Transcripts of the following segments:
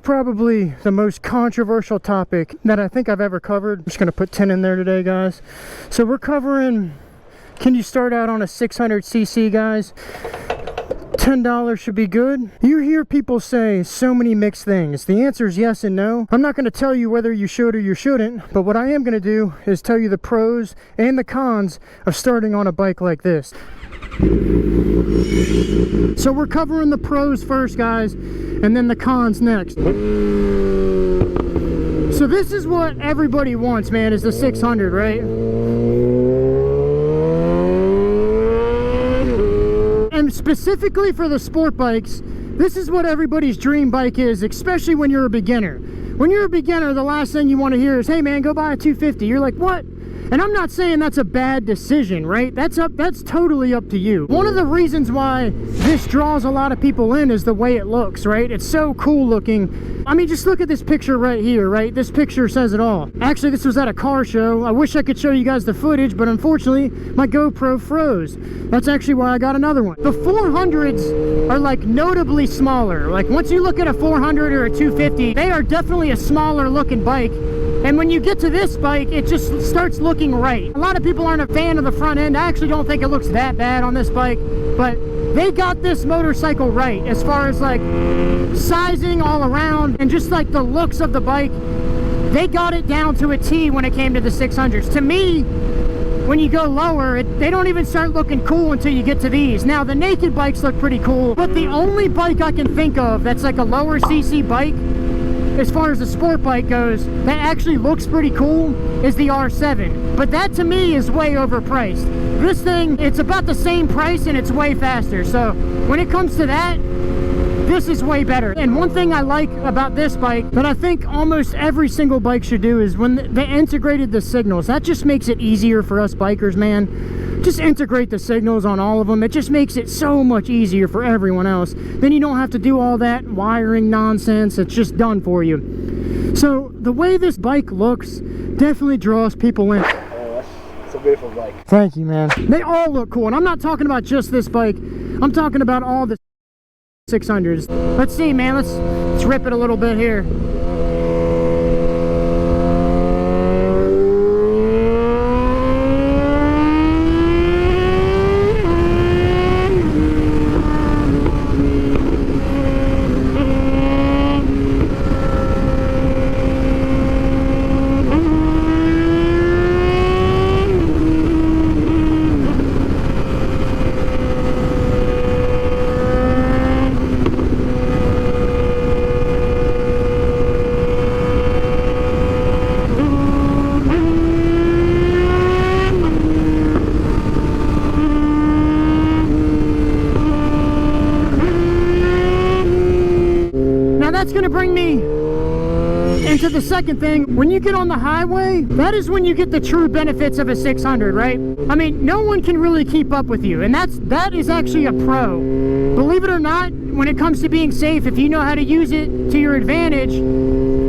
probably the most controversial topic that I think I've ever covered. I'm just gonna put 10 in there today, guys. So we're covering, can you start out on a 600cc, guys? $10 should be good. You hear people say so many mixed things. The answer is yes and no. I'm not going to tell you whether you should or you shouldn't, but what I am going to do is tell you the pros and the cons of starting on a bike like this. So we're covering the pros first, guys, and then the cons next. So this is what everybody wants, man, is the 600, right? And specifically for the sport bikes, this is what everybody's dream bike is, especially when you're a beginner. When you're a beginner, the last thing you want to hear is, hey man, go buy a 250. You're like, what? And I'm not saying that's a bad decision, right? That's totally up to you. One of the reasons why this draws a lot of people in is the way it looks, right? It's so cool looking. I mean, just look at this picture right here, right? This picture says it all. Actually, this was at a car show. I wish I could show you guys the footage, but unfortunately, my GoPro froze. That's actually why I got another one. The 400s are like notably smaller. Like once you look at a 400 or a 250, they are definitely a smaller looking bike. And when you get to this bike, it just starts looking right. A lot of people aren't a fan of the front end. I actually don't think it looks that bad on this bike, but they got this motorcycle right as far as like sizing all around and just like the looks of the bike. They got it down to a T when it came to the 600s. To me, when you go lower, they don't even start looking cool until you get to these. Now, the naked bikes look pretty cool, but the only bike I can think of that's like a lower CC bike, as far as the sport bike goes, that actually looks pretty cool is the R7. But that to me is way overpriced. This thing, it's about the same price and it's way faster. So when it comes to that, this is way better. And one thing I like about this bike that I think almost every single bike should do is when they integrated the signals. That just makes it easier for us bikers, man. Just integrate the signals on all of them. It just makes it so much easier for everyone else. Then you don't have to do all that wiring nonsense. It's just done for you. So the way this bike looks definitely draws people in. Oh, that's a beautiful bike. Thank you, man. They all look cool. And I'm not talking about just this bike. I'm talking about all the 600s. Let's see, man. Let's rip it a little bit here. That's going to bring me into the second thing. When you get on the highway, that is when you get the true benefits of a 600, right? I mean, no one can really keep up with you, and that is actually a pro. Believe it or not, when it comes to being safe, if you know how to use it to your advantage,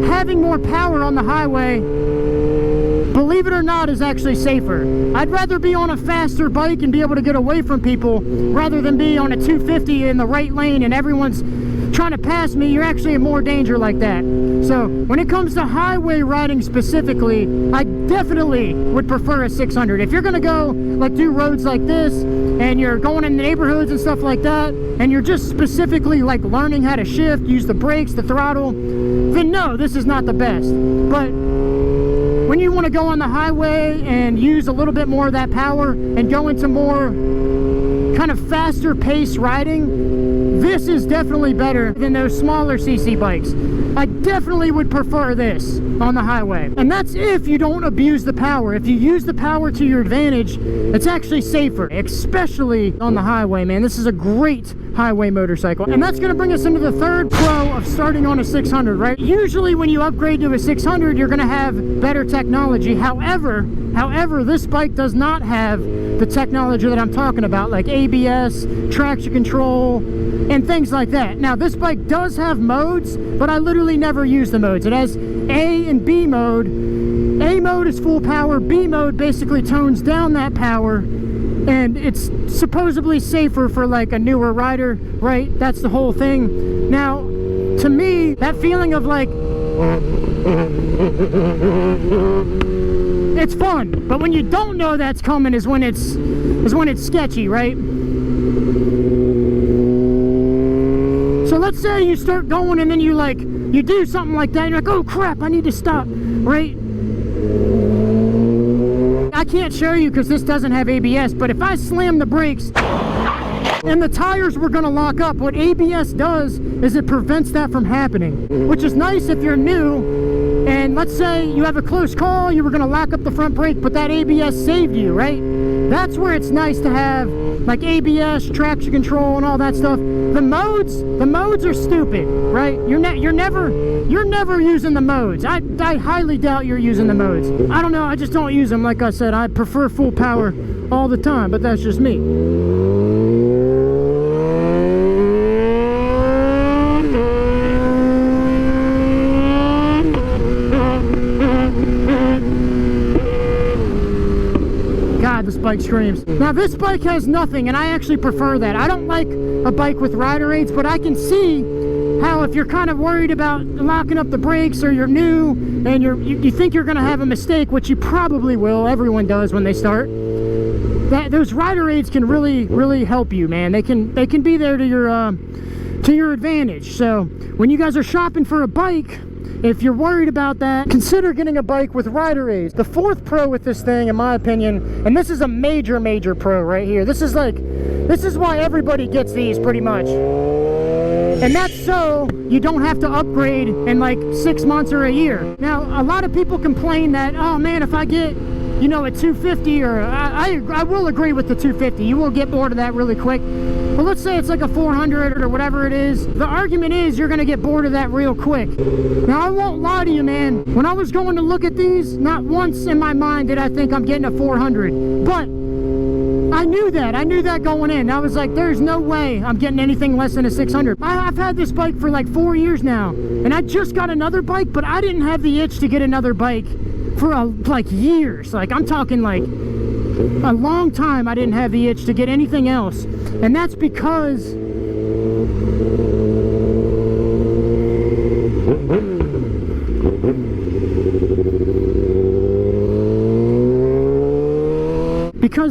having more power on the highway, believe it or not, is actually safer. I'd rather be on a faster bike and be able to get away from people rather than be on a 250 in the right lane and everyone's trying to pass me. You're actually in more danger like that. So when it comes to highway riding specifically, I definitely would prefer a 600. If you're gonna go like do roads like this and you're going in the neighborhoods and stuff like that, and you're just specifically like learning how to shift, use the brakes, the throttle, then no, this is not the best. But when you want to go on the highway and use a little bit more of that power and go into more kind of faster pace riding, this is definitely better than those smaller CC bikes. I definitely would prefer this on the highway. And that's if you don't abuse the power. If you use the power to your advantage, it's actually safer, especially on the highway, man. This is a great highway motorcycle. And that's gonna bring us into the third pro of starting on a 600, right? Usually when you upgrade to a 600, you're gonna have better technology. However, this bike does not have the technology that I'm talking about, like ABS, traction control, and things like that. Now, this bike does have modes, but I literally never use the modes. It has A and B mode. A mode is full power. B mode basically tones down that power, and it's supposedly safer for like a newer rider, right? That's the whole thing. Now, to me, that feeling of like, it's fun, but when you don't know that's coming is when it's sketchy, right? So let's say you start going and then you do something like that, and you're like, oh crap, I need to stop, right? I can't show you because this doesn't have ABS, but if I slam the brakes and the tires were going to lock up, what ABS does is it prevents that from happening, which is nice if you're new and let's say you have a close call, you were going to lock up the front brake, but that ABS saved you, right? That's where it's nice to have like ABS, traction control, and all that stuff. The modes are stupid, right? You're never using the modes. I highly doubt you're using the modes. I don't know, I just don't use them. Like I said, I prefer full power all the time, but that's just me. This bike screams. Now this bike has nothing, and I actually prefer that. I don't like a bike with rider aids, but I can see how if you're kind of worried about locking up the brakes, or you're new and you think you're going to have a mistake, which you probably will, everyone does when they start, that those rider aids can really help you, man. They can be there to your advantage. So when you guys are shopping for a bike, if you're worried about that, consider getting a bike with rider aids. The fourth pro with this thing, in my opinion, and this is a major pro right here. This is why everybody gets these pretty much. And that's so you don't have to upgrade in like 6 months or a year. Now, a lot of people complain that, oh man, if I get, you know, a 250, or I will agree with the 250. You will get bored of that really quick. But let's say it's like a 400 or whatever it is. The argument is you're going to get bored of that real quick. Now, I won't lie to you, man. When I was going to look at these, not once in my mind did I think I'm getting a 400. But I knew that going in. I was like, there's no way I'm getting anything less than a 600. I've had this bike for like 4 years now. And I just got another bike, but I didn't have the itch to get another bike for like years. Like, I'm talking like a long time I didn't have the itch to get anything else. And that's because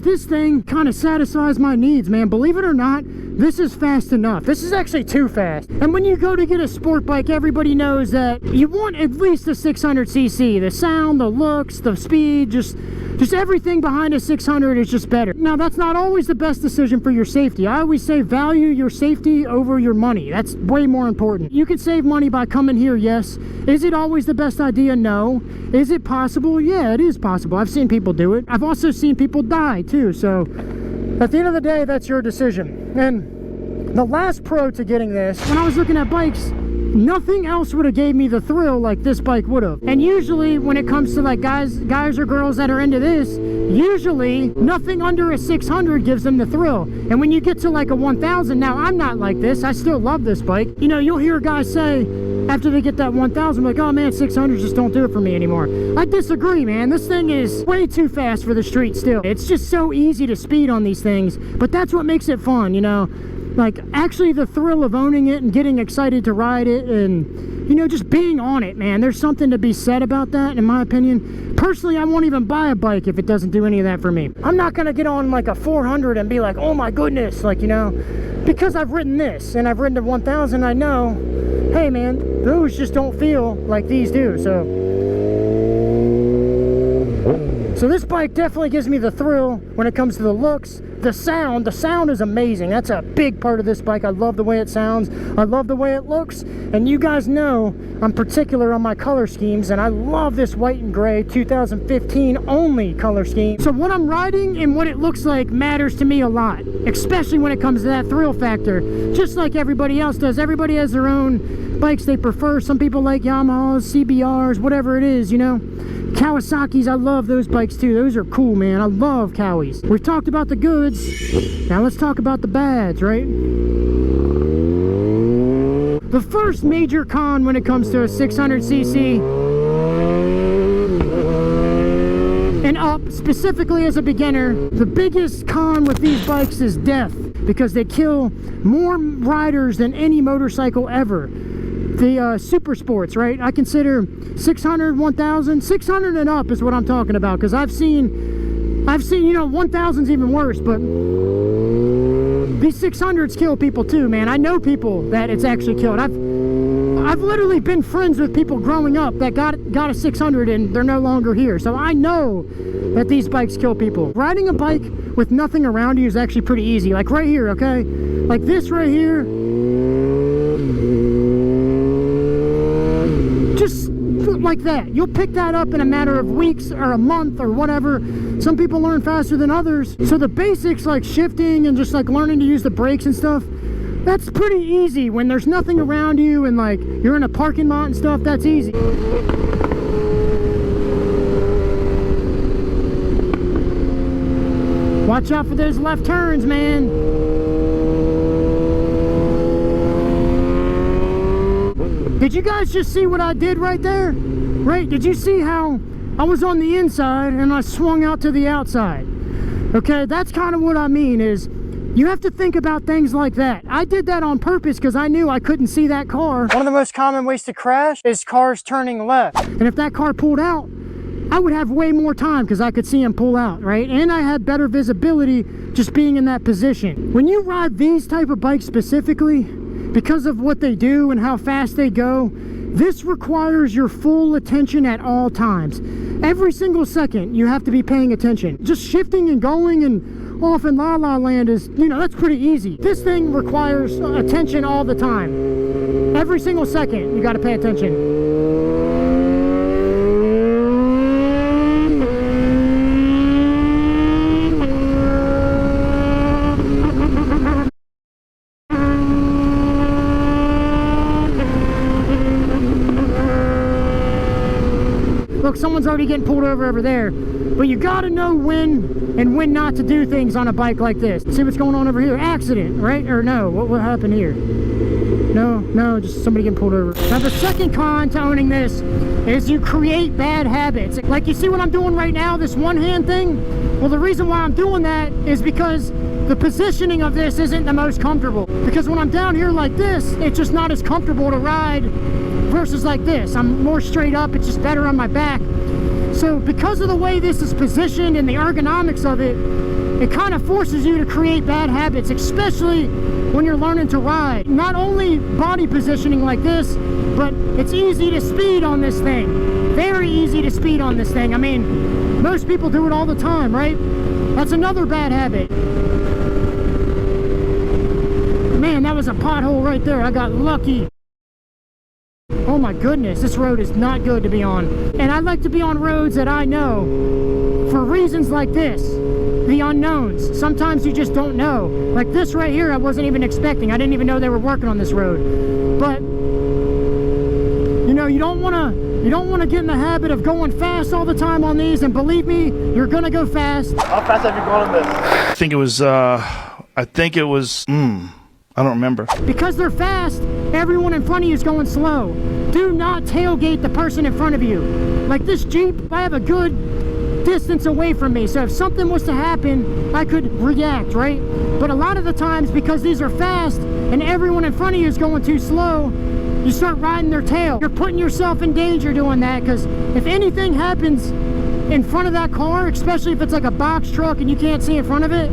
this thing kind of satisfies my needs, man. Believe it or not, this is fast enough. This is actually too fast. And when you go to get a sport bike, everybody knows that you want at least a 600cc. The sound, the looks, the speed, just everything behind a 600 is just better. Now, that's not always the best decision for your safety. I always say value your safety over your money. That's way more important. You can save money by coming here, yes. Is it always the best idea? No. Is it possible? Yeah, it is possible. I've seen people do it. I've also seen people die too. So at the end of the day, that's your decision. And the last pro to getting this, when I was looking at bikes, nothing else would have gave me the thrill like this bike would have. And usually when it comes to like guys or girls that are into this, usually nothing under a 600 gives them the thrill. And when you get to like a 1000, now I'm not like this. I still love this bike. You know, you'll hear guys say after they get that 1000, like, oh man, 600s just don't do it for me anymore. I disagree, man. This thing is way too fast for the street still. It's just so easy to speed on these things, but that's what makes it fun, you know? Like, actually the thrill of owning it and getting excited to ride it and, you know, just being on it, man. There's something to be said about that, in my opinion. Personally, I won't even buy a bike if it doesn't do any of that for me. I'm not going to get on like a 400 and be like, oh my goodness, like, you know, because I've ridden this and I've ridden the 1000, I know, hey man, those just don't feel like these do. So this bike definitely gives me the thrill when it comes to the looks. The sound is amazing. That's a big part of this bike. I love the way it sounds. I love the way it looks. And you guys know I'm particular on my color schemes, and I love this white and gray 2015 only color scheme. So what I'm riding and what it looks like matters to me a lot, especially when it comes to that thrill factor. Just like everybody else does. Everybody has their own bikes they prefer. Some people like Yamahas, CBRs, whatever it is, you know. Kawasaki's, I love those bikes too. Those are cool, man. I love Kawi's. We've talked about the goods. Now let's talk about the bads, right? The first major con when it comes to a 600cc and up, specifically as a beginner, the biggest con with these bikes is death, because they kill more riders than any motorcycle ever. the super sports, right? I consider 600, 1000, 600 and up is what I'm talking about, because I've seen, you know, 1000's even worse, but these 600s kill people too, man. I know people that it's actually killed. I've literally been friends with people growing up that got a 600 and they're no longer here. So I know that these bikes kill people. Riding a bike with nothing around you is actually pretty easy. Like right here, okay? Like this right here. Just like that. You'll pick that up in a matter of weeks or a month or whatever. Some people learn faster than others. So the basics like shifting and just like learning to use the brakes and stuff, that's pretty easy when there's nothing around you and like you're in a parking lot and stuff. That's easy. Watch out for those left turns, man. Did you guys just see what I did right there? Right? Did you see how I was on the inside and I swung out to the outside? Okay, that's kind of what I mean is you have to think about things like that. I did that on purpose because I knew I couldn't see that car. One of the most common ways to crash is cars turning left. And if that car pulled out, I would have way more time because I could see him pull out, right? And I had better visibility just being in that position. When you ride these type of bikes specifically, because of what they do and how fast they go, this requires your full attention at all times. Every single second, you have to be paying attention. Just shifting and going and off in La La Land is, you know, that's pretty easy. This thing requires attention all the time. Every single second, you got to pay attention. Look, someone's already getting pulled over there. But you gotta know when and when not to do things on a bike like this. See what's going on over here? Accident, right? Or no? What happened here? No, just somebody getting pulled over. Now the second con to owning this is you create bad habits. Like you see what I'm doing right now, this one hand thing? Well, the reason why I'm doing that is because the positioning of this isn't the most comfortable. Because when I'm down here like this, it's just not as comfortable to ride versus like this. I'm more straight up, it's just better on my back. So because of the way this is positioned and the ergonomics of it, it kind of forces you to create bad habits, especially when you're learning to ride. Not only body positioning like this, but it's easy to speed on this thing. Very easy to speed on this thing. I mean, most people do it all the time, right? That's another bad habit. Man, that was a pothole right there. I got lucky. Oh my goodness, this road is not good to be on. And I like to be on roads that I know for reasons like this, the unknowns. Sometimes you just don't know. Like this right here, I wasn't even expecting. I didn't even know they were working on this road. But you know, you don't want to get in the habit of going fast all the time on these, and believe me, you're gonna go fast. How fast have you gone on this? I think it was I don't remember. Because they're fast, everyone in front of you is going slow. Do not tailgate the person in front of you. Like this Jeep, I have a good distance away from me, so if something was to happen, I could react, right? But a lot of the times, because these are fast and everyone in front of you is going too slow, you start riding their tail. You're putting yourself in danger doing that, because if anything happens in front of that car, especially if it's like a box truck and you can't see in front of it,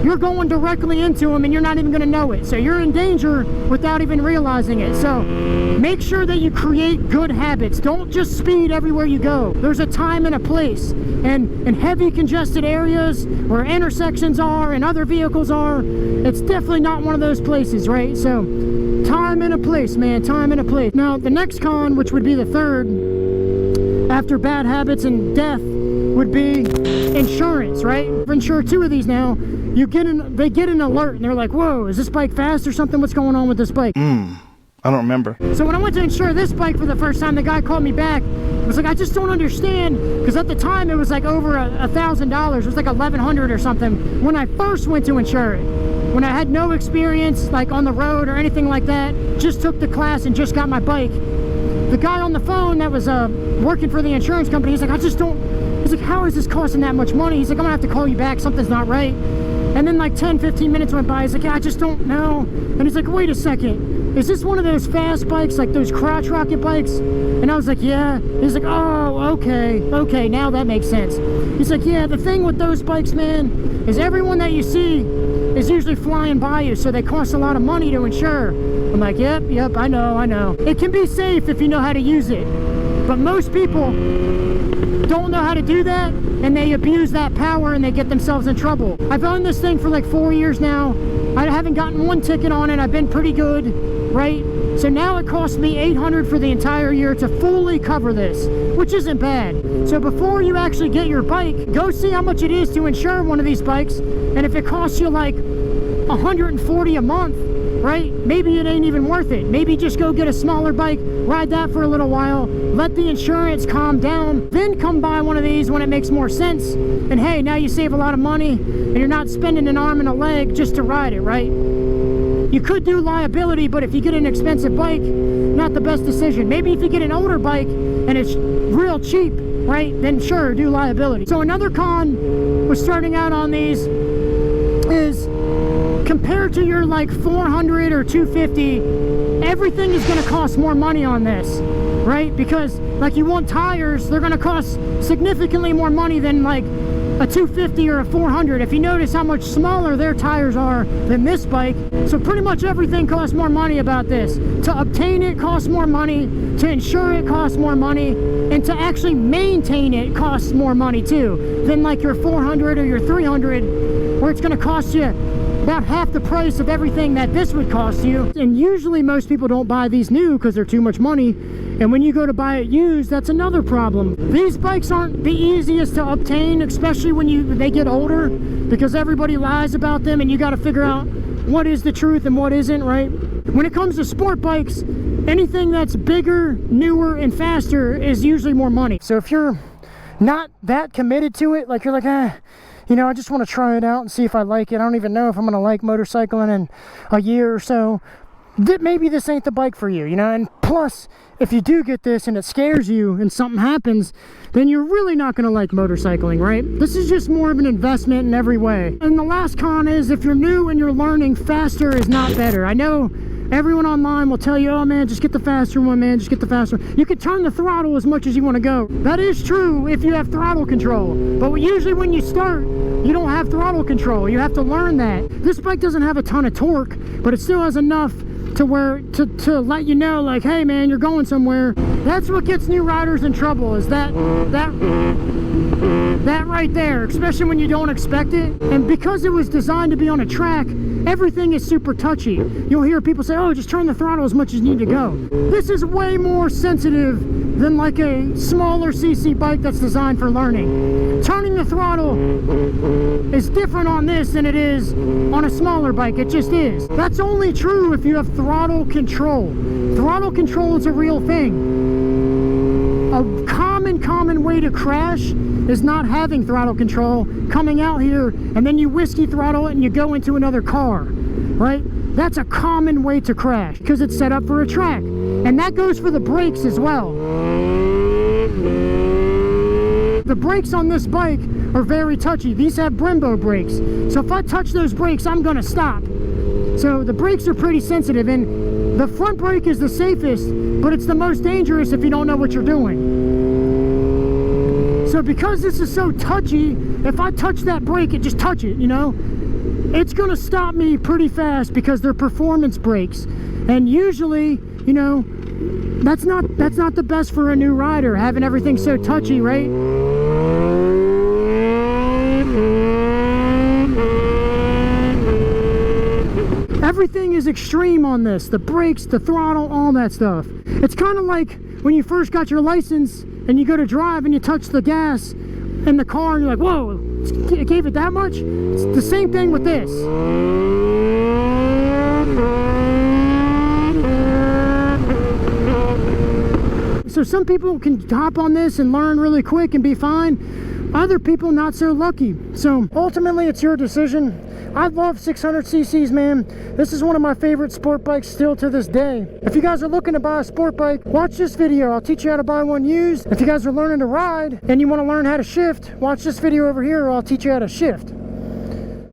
you're going directly into them and you're not even going to know it. So you're in danger without even realizing it. So make sure that you create good habits. Don't just speed everywhere you go. There's a time and a place. And in heavy congested areas where intersections are and other vehicles are, it's definitely not one of those places, right? So time and a place, man, time and a place. Now the next con, which would be the third after bad habits and death, would be insurance, right? I've insured 2 of these now. They get an alert and they're like, whoa, is this bike fast or something? What's going on with this bike? I don't remember. So when I went to insure this bike for the first time, the guy called me back. I was like, I just don't understand, because at the time it was like over $1,000. It was like $1,100 or something when I first went to insure it. When I had no experience like on the road or anything like that, just took the class and just got my bike. The guy on the phone that was working for the insurance company, he's like, he's like, how is this costing that much money? He's like, I'm gonna have to call you back, something's not right. And then like 10-15 minutes went by. He's like, yeah, I just don't know. And he's like, wait a second, is this one of those fast bikes, like those crotch rocket bikes? And I was like, yeah. He's like, oh, okay, now that makes sense. He's like, yeah, the thing with those bikes, man, is everyone that you see is usually flying by you, so they cost a lot of money to insure. I'm like, yep, I know. It can be safe if you know how to use it, but most people don't know how to do that, and they abuse that power and they get themselves in trouble. I've owned this thing for like 4 years now. I haven't gotten one ticket on it. I've been pretty good, right? So now it costs me $800 for the entire year to fully cover this, which isn't bad. So before you actually get your bike, go see how much it is to insure one of these bikes, and if it costs you like $140 a month, right, maybe it ain't even worth it. Maybe just go get a smaller bike, ride that for a little while, let the insurance calm down, then come buy one of these when it makes more sense. And hey, now you save a lot of money and you're not spending an arm and a leg just to ride it, right? You could do liability, but if you get an expensive bike, not the best decision. Maybe if you get an older bike and it's real cheap, right, then sure, do liability. So another con with starting out on these is, compared to your like 400 or 250, everything is going to cost more money on this, right? Because like you want tires, they're going to cost significantly more money than like a 250 or a 400. If you notice how much smaller their tires are than this bike, so pretty much everything costs more money about this. To obtain it costs more money, to insure it costs more money, and to actually maintain it costs more money too than like your 400 or your 300, where it's going to cost you about half the price of everything that this would cost you. And usually most people don't buy these new because they're too much money, and when you go to buy it used, that's another problem. These bikes aren't the easiest to obtain, especially when they get older, because everybody lies about them and you got to figure out what is the truth and what isn't, right? When it comes to sport bikes, anything that's bigger, newer, and faster is usually more money. So if you're not that committed to it, like you're like, you know, I just want to try it out and see if I like it. I don't even know if I'm going to like motorcycling in a year or so. Maybe this ain't the bike for you, you know? And plus, if you do get this and it scares you and something happens, then you're really not going to like motorcycling, right? This is just more of an investment in every way. And the last con is, if you're new and you're learning, faster is not better. I know everyone online will tell you, oh man, just get the faster one, man, just get the faster one. You can turn the throttle as much as you want to go. That is true if you have throttle control. But usually when you start, you don't have throttle control. You have to learn that. This bike doesn't have a ton of torque, but it still has enough to let you know, like, hey man, you're going somewhere. That's what gets new riders in trouble, is that right there, especially when you don't expect it. And because it was designed to be on a track, everything is super touchy. You'll hear people say, oh, just turn the throttle as much as you need to go. This is way more sensitive than like a smaller CC bike that's designed for learning. Turning the throttle is different on this than it is on a smaller bike. It just is. That's only true if you have throttle control. Throttle control is a real thing. A common way to crash is not having throttle control, coming out here and then you whiskey throttle it and you go into another car, right? That's a common way to crash because it's set up for a track. And that goes for the brakes as well. The brakes on this bike are very touchy. These have Brembo brakes. So if I touch those brakes, I'm gonna stop. So the brakes are pretty sensitive, and the front brake is the safest, but it's the most dangerous if you don't know what you're doing. So because this is so touchy, if I touch that brake, just touch it, you know, it's gonna stop me pretty fast because they're performance brakes. And usually, you know, that's not the best for a new rider, having everything so touchy, right? Everything is extreme on this. The brakes, the throttle, all that stuff. It's kind of like when you first got your license and you go to drive and you touch the gas in the car and you're like, whoa, it gave it that much? It's the same thing with this. So some people can hop on this and learn really quick and be fine. Other people not so lucky. So ultimately it's your decision. I love 600 cc's, man. This is one of my favorite sport bikes still to this day. If you guys are looking to buy a sport bike, watch this video. I'll teach you how to buy one used. If you guys are learning to ride and you want to learn how to shift, watch this video over here, or I'll teach you how to shift.